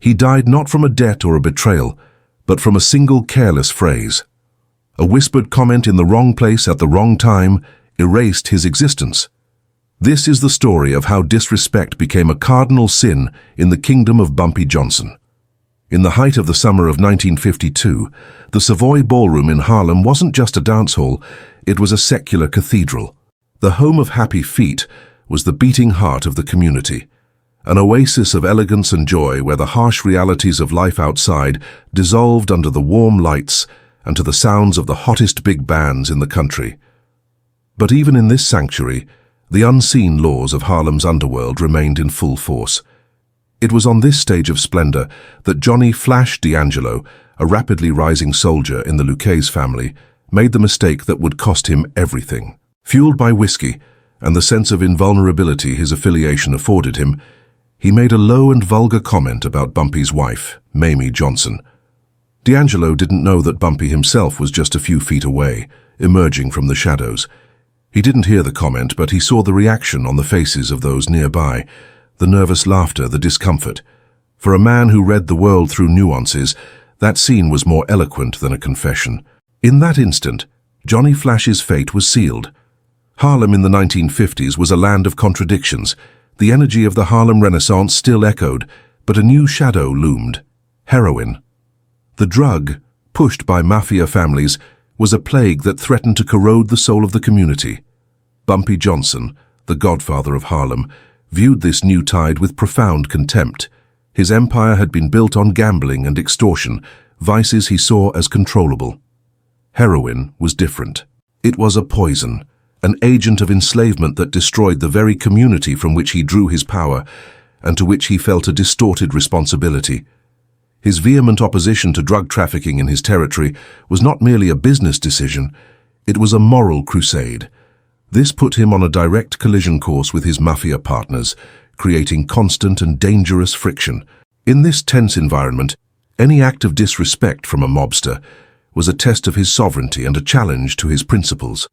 He died not from a debt or a betrayal, but from a single careless phrase. A whispered comment in the wrong place at the wrong time erased his existence. This is the story of how disrespect became a cardinal sin in the kingdom of Bumpy Johnson. In the height of the summer of 1952, the Savoy Ballroom in Harlem wasn't just a dance hall, it was a secular cathedral. The home of happy feet was the beating heart of the community, an oasis of elegance and joy where the harsh realities of life outside dissolved under the warm lights and to the sounds of the hottest big bands in the country. But even in this sanctuary, the unseen laws of Harlem's underworld remained in full force. It was on this stage of splendor that Johnny Flash D'Angelo, a rapidly rising soldier in the Lucchese family, made the mistake that would cost him everything. Fueled by whiskey and the sense of invulnerability his affiliation afforded him, he made a low and vulgar comment about Bumpy's wife, Mayme Johnson. D'Angelo didn't know that Bumpy himself was just a few feet away, emerging from the shadows. He didn't hear the comment, but he saw the reaction on the faces of those nearby, the nervous laughter, the discomfort. For a man who read the world through nuances, that scene was more eloquent than a confession. In that instant, Johnny Flash's fate was sealed. Harlem in the 1950s was a land of contradictions. The energy of the Harlem Renaissance still echoed, but a new shadow loomed: heroin. The drug, pushed by mafia families, was a plague that threatened to corrode the soul of the community. Bumpy Johnson, the godfather of Harlem, viewed this new tide with profound contempt. His empire had been built on gambling and extortion, vices he saw as controllable. Heroin was different. It was a poison, an agent of enslavement that destroyed the very community from which he drew his power and to which he felt a distorted responsibility. His vehement opposition to drug trafficking in his territory was not merely a business decision, it was a moral crusade. This put him on a direct collision course with his mafia partners, creating constant and dangerous friction. In this tense environment, any act of disrespect from a mobster was a test of his sovereignty and a challenge to his principles.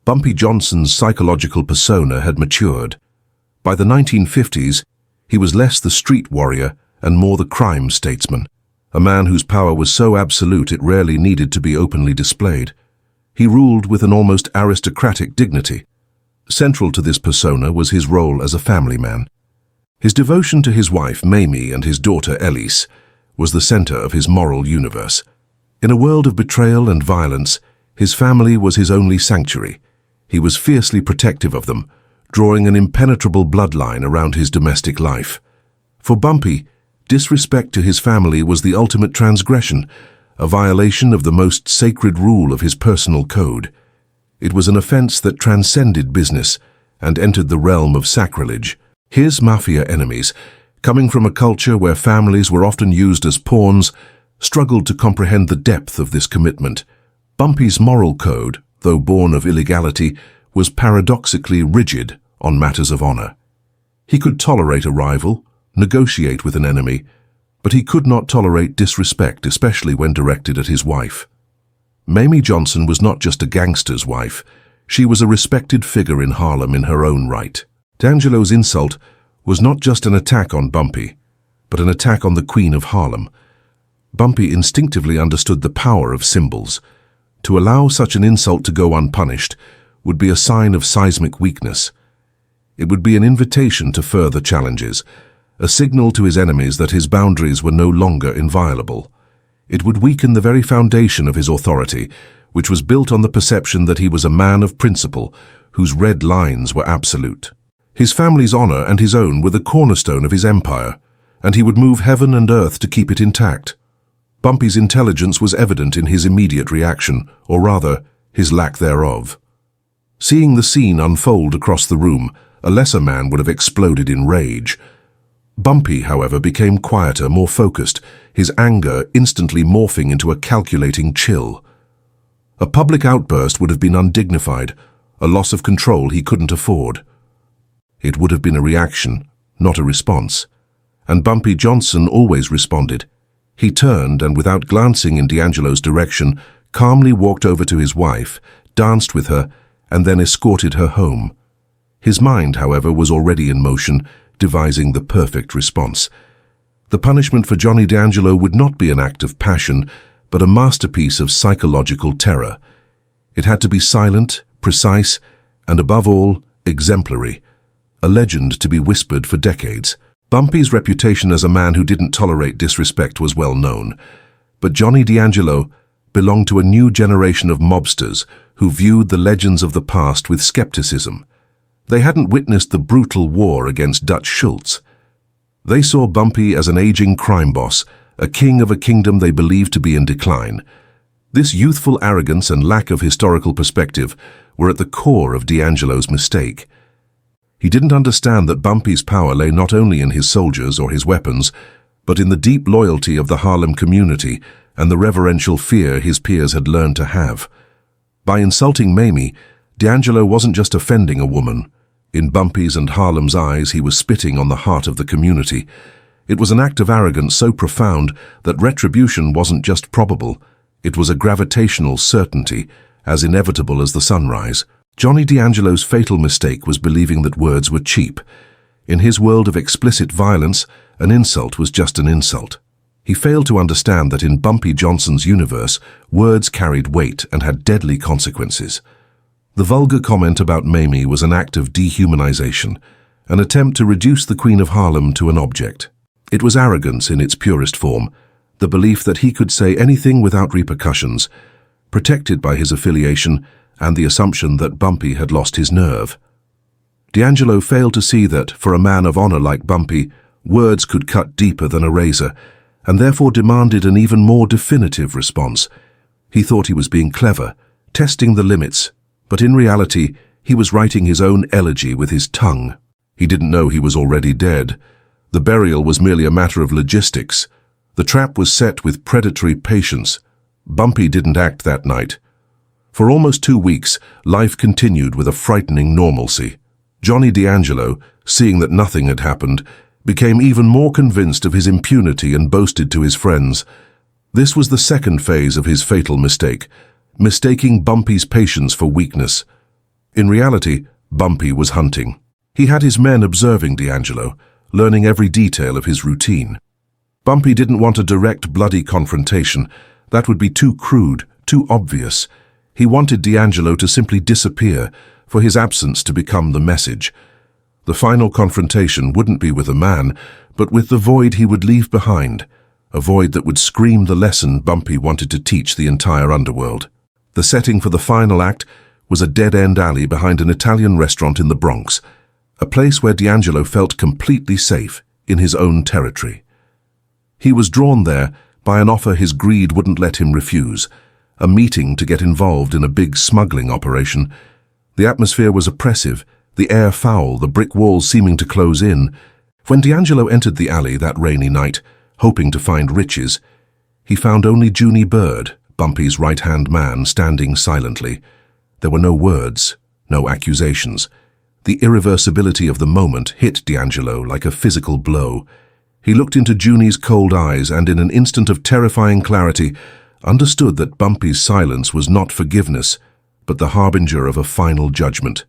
Bumpy Johnson's psychological persona had matured. By the 1950s, he was less the street warrior and more the crime statesman, a man whose power was so absolute it rarely needed to be openly displayed. He ruled with an almost aristocratic dignity. Central to this persona was his role as a family man. His devotion to his wife, Mayme, and his daughter, Elise, was the center of his moral universe. In a world of betrayal and violence, his family was his only sanctuary. He was fiercely protective of them, drawing an impenetrable bloodline around his domestic life. For Bumpy, disrespect to his family was the ultimate transgression, a violation of the most sacred rule of his personal code. It was an offense that transcended business and entered the realm of sacrilege. His mafia enemies, coming from a culture where families were often used as pawns, struggled to comprehend the depth of this commitment. Bumpy's moral code, though born of illegality, was paradoxically rigid on matters of honor. He could tolerate a rival, negotiate with an enemy, but he could not tolerate disrespect, especially when directed at his wife. Mayme Johnson was not just a gangster's wife, she was a respected figure in Harlem in her own right. D'Angelo's insult was not just an attack on Bumpy, but an attack on the Queen of Harlem. Bumpy instinctively understood the power of symbols. To allow such an insult to go unpunished would be a sign of seismic weakness. It would be an invitation to further challenges, a signal to his enemies that his boundaries were no longer inviolable. It would weaken the very foundation of his authority, which was built on the perception that he was a man of principle, whose red lines were absolute. His family's honor and his own were the cornerstone of his empire, and he would move heaven and earth to keep it intact. Bumpy's intelligence was evident in his immediate reaction, or rather, his lack thereof. Seeing the scene unfold across the room, a lesser man would have exploded in rage. Bumpy, however, became quieter, more focused, his anger instantly morphing into a calculating chill. A public outburst would have been undignified, a loss of control he couldn't afford. It would have been a reaction, not a response. And Bumpy Johnson always responded. He turned and, without glancing in D'Angelo's direction, calmly walked over to his wife, danced with her, and then escorted her home. His mind, however, was already in motion, devising the perfect response. The punishment for Johnny D'Angelo would not be an act of passion, but a masterpiece of psychological terror. It had to be silent, precise, and above all, exemplary. A legend to be whispered for decades. Bumpy's reputation as a man who didn't tolerate disrespect was well known. But Johnny D'Angelo belonged to a new generation of mobsters who viewed the legends of the past with skepticism. They hadn't witnessed the brutal war against Dutch Schultz. They saw Bumpy as an aging crime boss, a king of a kingdom they believed to be in decline. This youthful arrogance and lack of historical perspective were at the core of D'Angelo's mistake. He didn't understand that Bumpy's power lay not only in his soldiers or his weapons, but in the deep loyalty of the Harlem community and the reverential fear his peers had learned to have. By insulting Mayme, D'Angelo wasn't just offending a woman. In Bumpy's and Harlem's eyes, he was spitting on the heart of the community. It was an act of arrogance so profound that retribution wasn't just probable. It was a gravitational certainty, as inevitable as the sunrise. Johnny D'Angelo's fatal mistake was believing that words were cheap. In his world of explicit violence, an insult was just an insult. He failed to understand that in Bumpy Johnson's universe, words carried weight and had deadly consequences. The vulgar comment about Mayme was an act of dehumanization, an attempt to reduce the Queen of Harlem to an object. It was arrogance in its purest form, the belief that he could say anything without repercussions, protected by his affiliation and the assumption that Bumpy had lost his nerve. D'Angelo failed to see that, for a man of honor like Bumpy, words could cut deeper than a razor, and therefore demanded an even more definitive response. He thought he was being clever, testing the limits, but in reality, he was writing his own elegy with his tongue. He didn't know he was already dead. The burial was merely a matter of logistics. The trap was set with predatory patience. Bumpy didn't act that night. For almost 2 weeks, life continued with a frightening normalcy. Johnny D'Angelo, seeing that nothing had happened, became even more convinced of his impunity and boasted to his friends. This was the second phase of his fatal mistake, mistaking Bumpy's patience for weakness. In reality, Bumpy was hunting. He had his men observing D'Angelo, learning every detail of his routine. Bumpy didn't want a direct, bloody confrontation. That would be too crude, too obvious. He wanted D'Angelo to simply disappear, for his absence to become the message. The final confrontation wouldn't be with a man, but with the void he would leave behind, a void that would scream the lesson Bumpy wanted to teach the entire underworld. The setting for the final act was a dead-end alley behind an Italian restaurant in the Bronx, a place where D'Angelo felt completely safe in his own territory. He was drawn there by an offer his greed wouldn't let him refuse, a meeting to get involved in a big smuggling operation. The atmosphere was oppressive, the air foul, the brick walls seeming to close in. When D'Angelo entered the alley that rainy night, hoping to find riches, he found only Junie Bird, Bumpy's right-hand man, standing silently. There were no words, no accusations. The irreversibility of the moment hit D'Angelo like a physical blow. He looked into Junie's cold eyes and, in an instant of terrifying clarity, understood that Bumpy's silence was not forgiveness, but the harbinger of a final judgment.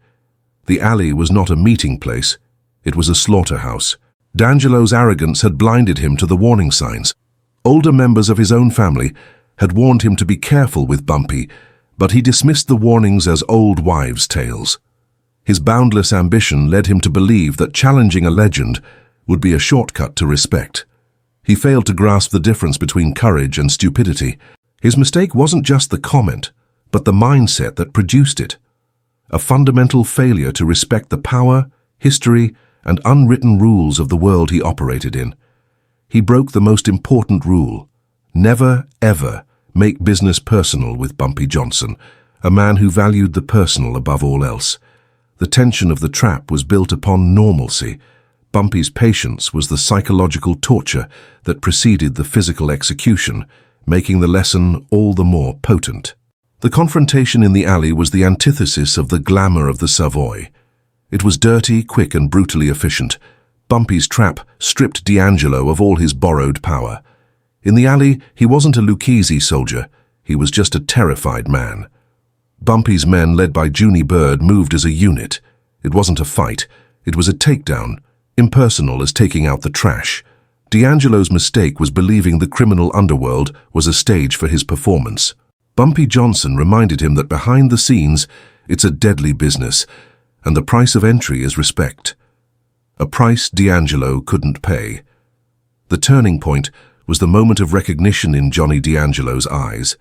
The alley was not a meeting place. It was a slaughterhouse. D'Angelo's arrogance had blinded him to the warning signs. Older members of his own family had warned him to be careful with Bumpy, but he dismissed the warnings as old wives' tales. His boundless ambition led him to believe that challenging a legend would be a shortcut to respect. He failed to grasp the difference between courage and stupidity. His mistake wasn't just the comment, but the mindset that produced it. A fundamental failure to respect the power, history, and unwritten rules of the world he operated in. He broke the most important rule: never, ever make business personal with Bumpy Johnson, a man who valued the personal above all else. The tension of the trap was built upon normalcy. Bumpy's patience was the psychological torture that preceded the physical execution, making the lesson all the more potent. The confrontation in the alley was the antithesis of the glamour of the Savoy. It was dirty, quick, and brutally efficient. Bumpy's trap stripped D'Angelo of all his borrowed power. In the alley, he wasn't a Lucchese soldier. He was just a terrified man. Bumpy's men, led by Junie Bird, moved as a unit. It wasn't a fight. It was a takedown, impersonal as taking out the trash. D'Angelo's mistake was believing the criminal underworld was a stage for his performance. Bumpy Johnson reminded him that behind the scenes, it's a deadly business, and the price of entry is respect. A price D'Angelo couldn't pay. The turning point was the moment of recognition in Johnny D'Angelo's eyes.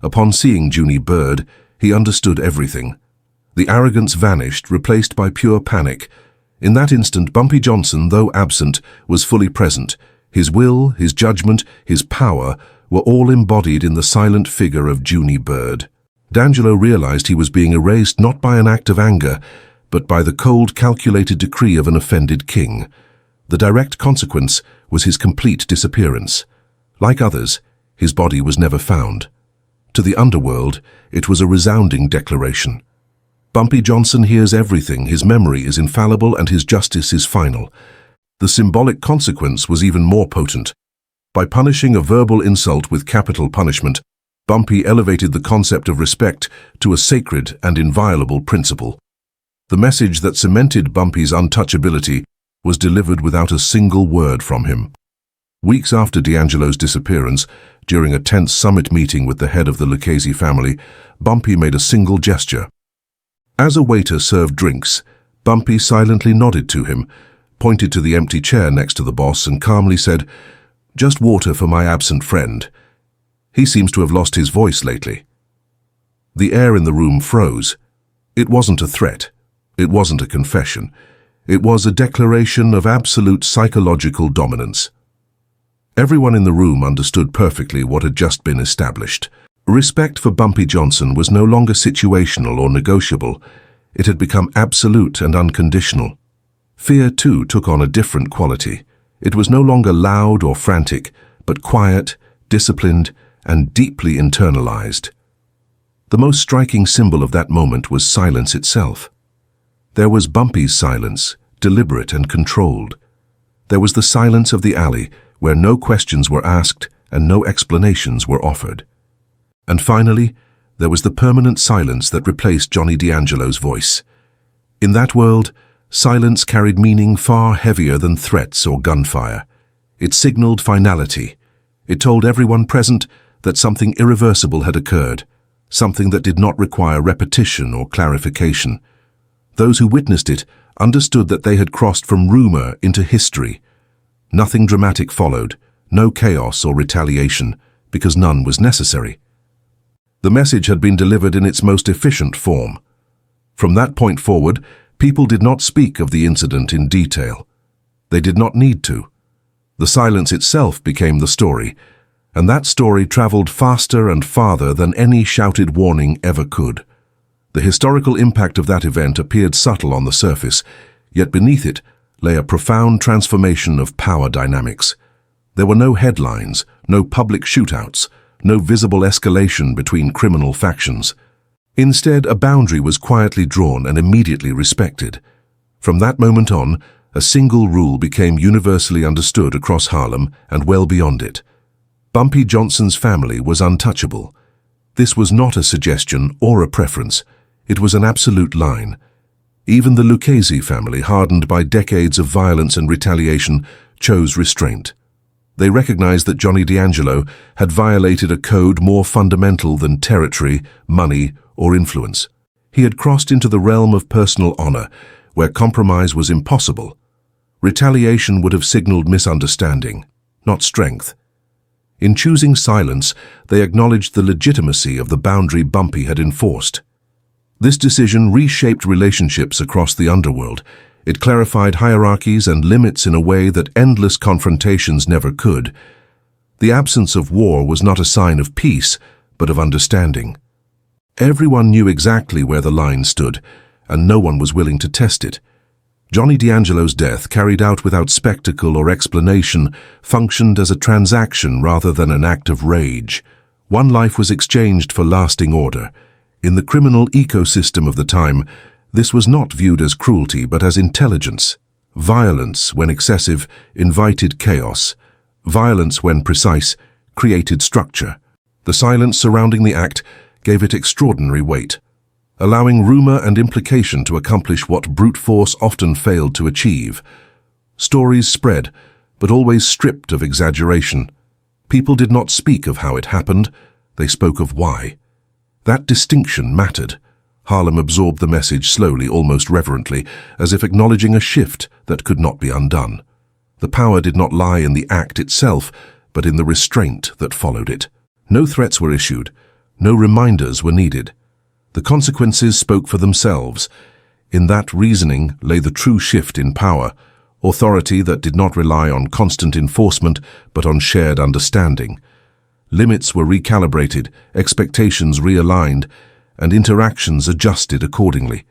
Upon seeing Junie Bird, he understood everything. The arrogance vanished, replaced by pure panic. In that instant, Bumpy Johnson, though absent, was fully present. His will, his judgment, his power were all embodied in the silent figure of Junie Bird. D'Angelo realized he was being erased not by an act of anger, but by the cold, calculated decree of an offended king. The direct consequence was his complete disappearance. Like others, his body was never found. To the underworld, it was a resounding declaration. Bumpy Johnson hears everything, his memory is infallible and his justice is final. The symbolic consequence was even more potent. By punishing a verbal insult with capital punishment, Bumpy elevated the concept of respect to a sacred and inviolable principle. The message that cemented Bumpy's untouchability was delivered without a single word from him. Weeks after D'Angelo's disappearance, during a tense summit meeting with the head of the Lucchese family, Bumpy made a single gesture. As a waiter served drinks, Bumpy silently nodded to him, pointed to the empty chair next to the boss and calmly said, "Just water for my absent friend. He seems to have lost his voice lately." The air in the room froze. It wasn't a threat. It wasn't a confession. It was a declaration of absolute psychological dominance. Everyone in the room understood perfectly what had just been established. Respect for Bumpy Johnson was no longer situational or negotiable. It had become absolute and unconditional. Fear, too, took on a different quality. It was no longer loud or frantic, but quiet, disciplined, and deeply internalized. The most striking symbol of that moment was silence itself. There was Bumpy's silence, deliberate and controlled. There was the silence of the alley, where no questions were asked and no explanations were offered. And finally, there was the permanent silence that replaced Johnny D'Angelo's voice. In that world, silence carried meaning far heavier than threats or gunfire. It signaled finality. It told everyone present that something irreversible had occurred, something that did not require repetition or clarification. Those who witnessed it understood that they had crossed from rumor into history. Nothing dramatic followed, no chaos or retaliation, because none was necessary. The message had been delivered in its most efficient form. From that point forward, people did not speak of the incident in detail. They did not need to. The silence itself became the story, and that story traveled faster and farther than any shouted warning ever could. The historical impact of that event appeared subtle on the surface, yet beneath it lay a profound transformation of power dynamics. There were no headlines, no public shootouts, no visible escalation between criminal factions. Instead, a boundary was quietly drawn and immediately respected. From that moment on, a single rule became universally understood across Harlem and well beyond it. Bumpy Johnson's family was untouchable. This was not a suggestion or a preference. It was an absolute line. Even the Lucchese family, hardened by decades of violence and retaliation, chose restraint. They recognized that Johnny D'Angelo had violated a code more fundamental than territory, money, or influence. He had crossed into the realm of personal honor, where compromise was impossible. Retaliation would have signaled misunderstanding, not strength. In choosing silence, they acknowledged the legitimacy of the boundary Bumpy had enforced. This decision reshaped relationships across the underworld. It clarified hierarchies and limits in a way that endless confrontations never could. The absence of war was not a sign of peace, but of understanding. Everyone knew exactly where the line stood, and no one was willing to test it. Johnny D'Angelo's death, carried out without spectacle or explanation, functioned as a transaction rather than an act of rage. One life was exchanged for lasting order. In the criminal ecosystem of the time, this was not viewed as cruelty but as intelligence. Violence, when excessive, invited chaos. Violence, when precise, created structure. The silence surrounding the act gave it extraordinary weight, allowing rumor and implication to accomplish what brute force often failed to achieve. Stories spread, but always stripped of exaggeration. People did not speak of how it happened, they spoke of why. That distinction mattered. Harlem absorbed the message slowly, almost reverently, as if acknowledging a shift that could not be undone. The power did not lie in the act itself, but in the restraint that followed it. No threats were issued, no reminders were needed. The consequences spoke for themselves. In that reasoning lay the true shift in power, authority that did not rely on constant enforcement but on shared understanding. Limits were recalibrated, expectations realigned, and interactions adjusted accordingly.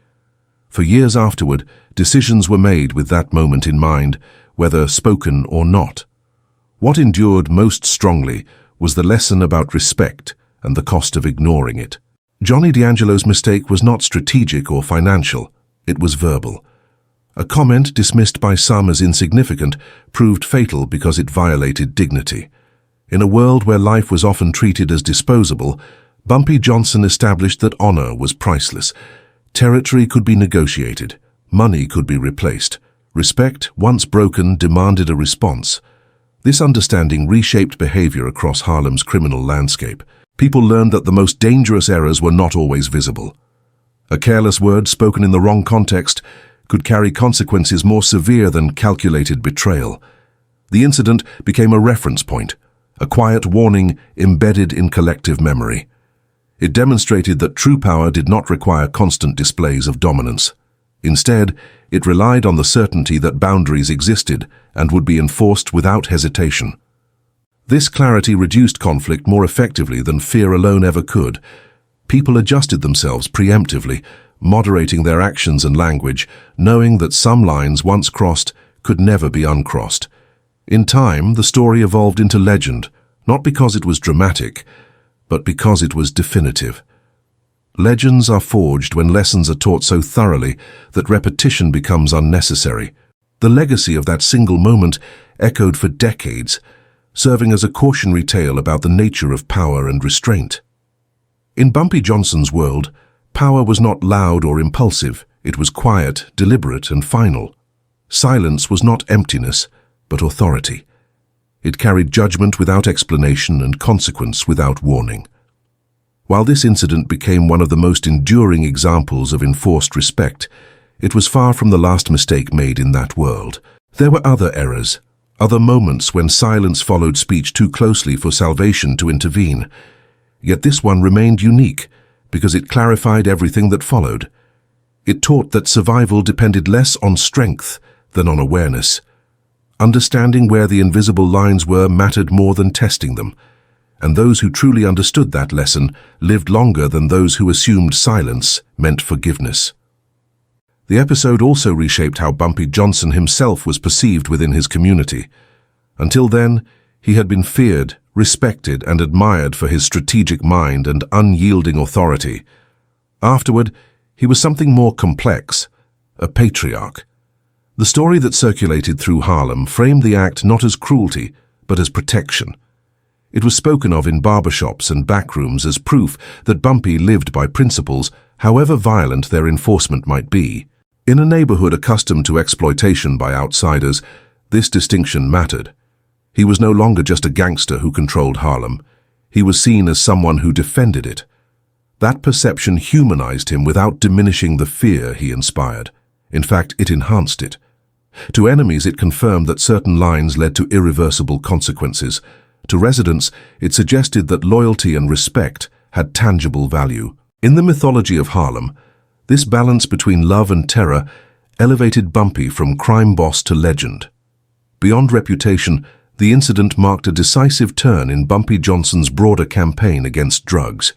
For years afterward, decisions were made with that moment in mind, whether spoken or not. What endured most strongly was the lesson about respect and the cost of ignoring it. Johnny D'Angelo's mistake was not strategic or financial, it was verbal. A comment dismissed by some as insignificant proved fatal because it violated dignity. In a world where life was often treated as disposable, Bumpy Johnson established that honor was priceless. Territory could be negotiated, money could be replaced. Respect, once broken, demanded a response. This understanding reshaped behavior across Harlem's criminal landscape. People learned that the most dangerous errors were not always visible. A careless word spoken in the wrong context could carry consequences more severe than calculated betrayal. The incident became a reference point, a quiet warning embedded in collective memory. It demonstrated that true power did not require constant displays of dominance. Instead, it relied on the certainty that boundaries existed and would be enforced without hesitation. This clarity reduced conflict more effectively than fear alone ever could. People adjusted themselves preemptively, moderating their actions and language, knowing that some lines once crossed could never be uncrossed. In time, the story evolved into legend, not because it was dramatic, but because it was definitive. Legends are forged when lessons are taught so thoroughly that repetition becomes unnecessary. The legacy of that single moment echoed for decades, serving as a cautionary tale about the nature of power and restraint. In Bumpy Johnson's world, power was not loud or impulsive, it was quiet, deliberate, and final. Silence was not emptiness, but authority. It carried judgment without explanation and consequence without warning. While this incident became one of the most enduring examples of enforced respect, it was far from the last mistake made in that world. There were other errors, other moments when silence followed speech too closely for salvation to intervene. Yet this one remained unique because it clarified everything that followed. It taught that survival depended less on strength than on awareness. Understanding where the invisible lines were mattered more than testing them. And those who truly understood that lesson lived longer than those who assumed silence meant forgiveness. The episode also reshaped how Bumpy Johnson himself was perceived within his community. Until then, he had been feared, respected, and admired for his strategic mind and unyielding authority. Afterward, he was something more complex, a patriarch. The story that circulated through Harlem framed the act not as cruelty, but as protection. It was spoken of in barbershops and backrooms as proof that Bumpy lived by principles, however violent their enforcement might be. In a neighborhood accustomed to exploitation by outsiders, this distinction mattered. He was no longer just a gangster who controlled Harlem. He was seen as someone who defended it. That perception humanized him without diminishing the fear he inspired. In fact, it enhanced it. To enemies, it confirmed that certain lines led to irreversible consequences. To residents, it suggested that loyalty and respect had tangible value. In the mythology of Harlem, this balance between love and terror elevated Bumpy from crime boss to legend. Beyond reputation, the incident marked a decisive turn in Bumpy Johnson's broader campaign against drugs.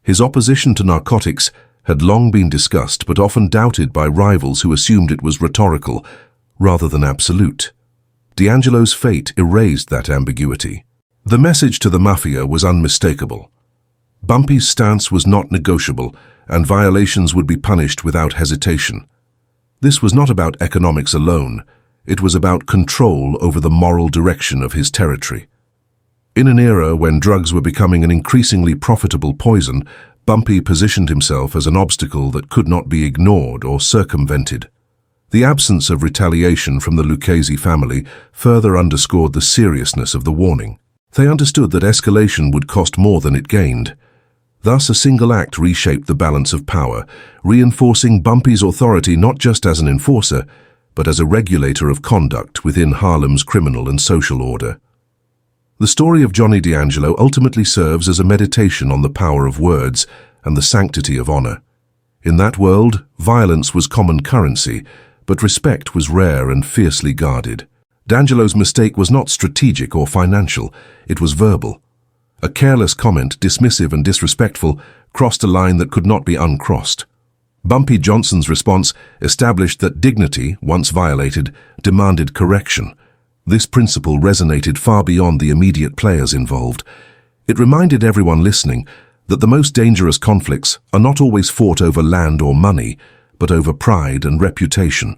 His opposition to narcotics had long been discussed but often doubted by rivals who assumed it was rhetorical rather than absolute. D'Angelo's fate erased that ambiguity. The message to the mafia was unmistakable. Bumpy's stance was not negotiable, and violations would be punished without hesitation. This was not about economics alone. It was about control over the moral direction of his territory. In an era when drugs were becoming an increasingly profitable poison, Bumpy positioned himself as an obstacle that could not be ignored or circumvented. The absence of retaliation from the Lucchese family further underscored the seriousness of the warning. They understood that escalation would cost more than it gained. Thus, a single act reshaped the balance of power, reinforcing Bumpy's authority not just as an enforcer, but as a regulator of conduct within Harlem's criminal and social order. The story of Johnny D'Angelo ultimately serves as a meditation on the power of words and the sanctity of honor. In that world, violence was common currency, but respect was rare and fiercely guarded. D'Angelo's mistake was not strategic or financial, it was verbal. A careless comment, dismissive and disrespectful, crossed a line that could not be uncrossed. Bumpy Johnson's response established that dignity, once violated, demanded correction. This principle resonated far beyond the immediate players involved. It reminded everyone listening that the most dangerous conflicts are not always fought over land or money, but over pride and reputation.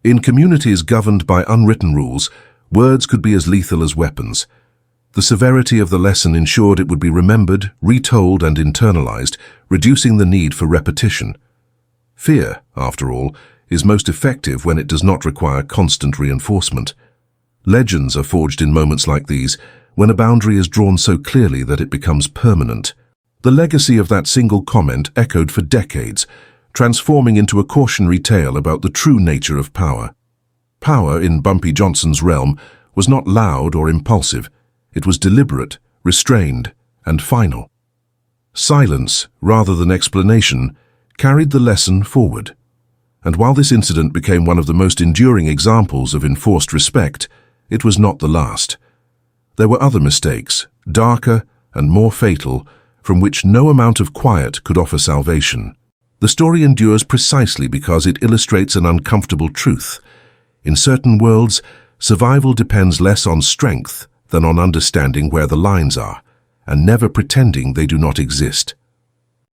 In communities governed by unwritten rules, words could be as lethal as weapons. The severity of the lesson ensured it would be remembered, retold, and internalized, reducing the need for repetition. Fear, after all, is most effective when it does not require constant reinforcement. Legends are forged in moments like these, when a boundary is drawn so clearly that it becomes permanent. The legacy of that single comment echoed for decades, transforming into a cautionary tale about the true nature of power. Power, in Bumpy Johnson's realm, was not loud or impulsive. It was deliberate, restrained, and final. Silence, rather than explanation, carried the lesson forward. And while this incident became one of the most enduring examples of enforced respect, it was not the last. There were other mistakes, darker and more fatal, from which no amount of quiet could offer salvation. The story endures precisely because it illustrates an uncomfortable truth. In certain worlds, survival depends less on strength than on understanding where the lines are, and never pretending they do not exist.